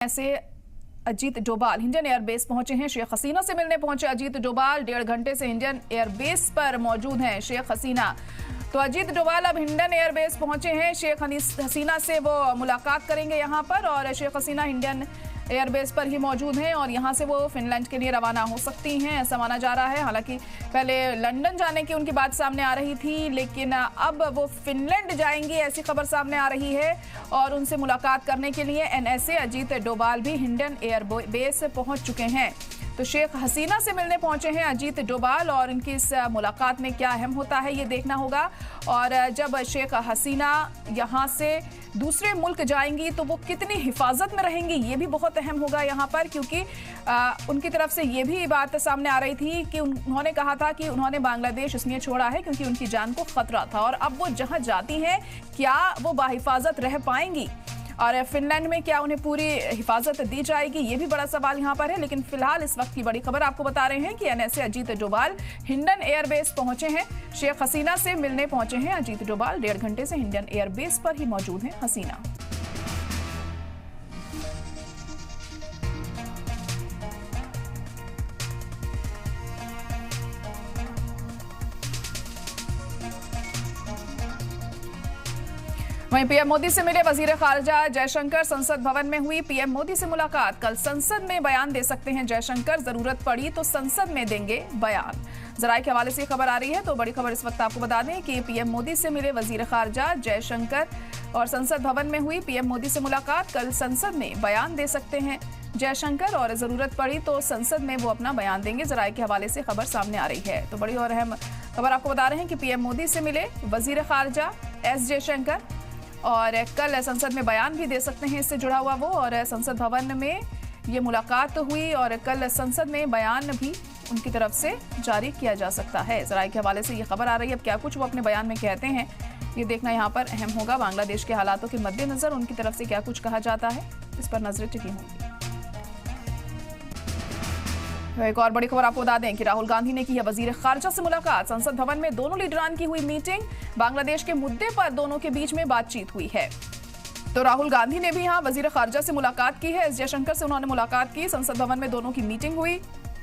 ऐसे Ajit Doval Indian airbase पहुंचे हैं। शेख हसीना से मिलने पहुंचे अजीत डोभाल 1.5 घंटे से इंडियन एयरबेस पर मौजूद हैं शेख हसीना। तो अजीत डोभाल अब इंडियन एयरबेस पहुंचे हैं। शेख हसीना से वो मुलाकात करेंगे यहां पर, और शेख हसीना इंडियन एयरबेस पर ही मौजूद हैं और यहां से वो फिनलैंड के लिए रवाना हो सकती हैं, ऐसा माना जा रहा है। हालांकि पहले लंदन जाने की उनकी बात सामने आ रही थी, लेकिन अब वो फिनलैंड जाएंगी ऐसी खबर सामने आ रही है। और उनसे मुलाकात करने के लिए एनएसए अजीत डोभाल भी इंडियन एयरबेस पहुंच चुके हैं। तो शेख हसीना से मिलने पहुंचे हैं अजीत डोभाल, और इनकी इस मुलाकात में क्या अहम होता है ये देखना होगा। और जब शेख हसीना यहां से दूसरे मुल्क जाएंगी तो वो कितनी हिफाजत में रहेंगी ये भी बहुत अहम होगा यहाँ पर, क्योंकि उनकी तरफ से ये भी बात सामने आ रही थी कि उन्होंने कहा था कि उन्होंने बांग्लादेश इसलिए छोड़ा है क्योंकि उनकी जान को खतरा था, और अब वो जहाँ जाती हैं क्या वो बाहिफाजत रह पाएंगी और फिनलैंड में क्या उन्हें पूरी हिफाजत दी जाएगी, ये भी बड़ा सवाल यहाँ पर है। लेकिन फिलहाल इस वक्त की बड़ी खबर आपको बता रहे हैं कि NSA Ajit Doval Indian airbase पहुंचे हैं। शेख हसीना से मिलने पहुंचे हैं अजीत डोभाल। 1.5 घंटे से इंडियन एयरबेस पर ही मौजूद हैं हसीना। वहीं पीएम मोदी से मिले वजीर खारजा जयशंकर। संसद भवन में हुई पीएम मोदी से मुलाकात। कल संसद में बयान दे सकते हैं जयशंकर, जरूरत पड़ी तो संसद में देंगे बयान। जराये के हवाले से खबर आ रही है, तो बड़ी खबर इस वक्त आपको बता दें कि पीएम मोदी से मिले वजीर खारजा जयशंकर और संसद भवन में हुई पीएम मोदी से मुलाकात। कल संसद में बयान दे सकते हैं जयशंकर, और जरूरत पड़ी तो संसद में वो अपना बयान देंगे। जराये के हवाले से खबर सामने आ रही है, तो बड़ी और अहम खबर आपको बता रहे हैं कि पीएम मोदी से मिले वजीर खारजा एस जयशंकर, और कल संसद में बयान भी दे सकते हैं इससे जुड़ा हुआ वो। और संसद भवन में ये मुलाकात हुई और कल संसद में बयान भी उनकी तरफ से जारी किया जा सकता है। जराये के हवाले से ये खबर आ रही है। अब क्या कुछ वो अपने बयान में कहते हैं ये देखना यहाँ पर अहम होगा। बांग्लादेश के हालातों के मद्देनजर उनकी तरफ से क्या कुछ कहा जाता है, इस पर नजरें टिकी होंगी। एक और बड़ी खबर आपको बता दें कि राहुल गांधी ने की है वजीर खारजा से मुलाकात। संसद भवन में दोनों लीडरान की हुई मीटिंग। बांग्लादेश के मुद्दे पर दोनों के बीच में बातचीत हुई है। तो राहुल गांधी ने भी यहां वजीर खारजा से मुलाकात की है। एस जयशंकर से उन्होंने मुलाकात की। संसद भवन में दोनों की मीटिंग हुई।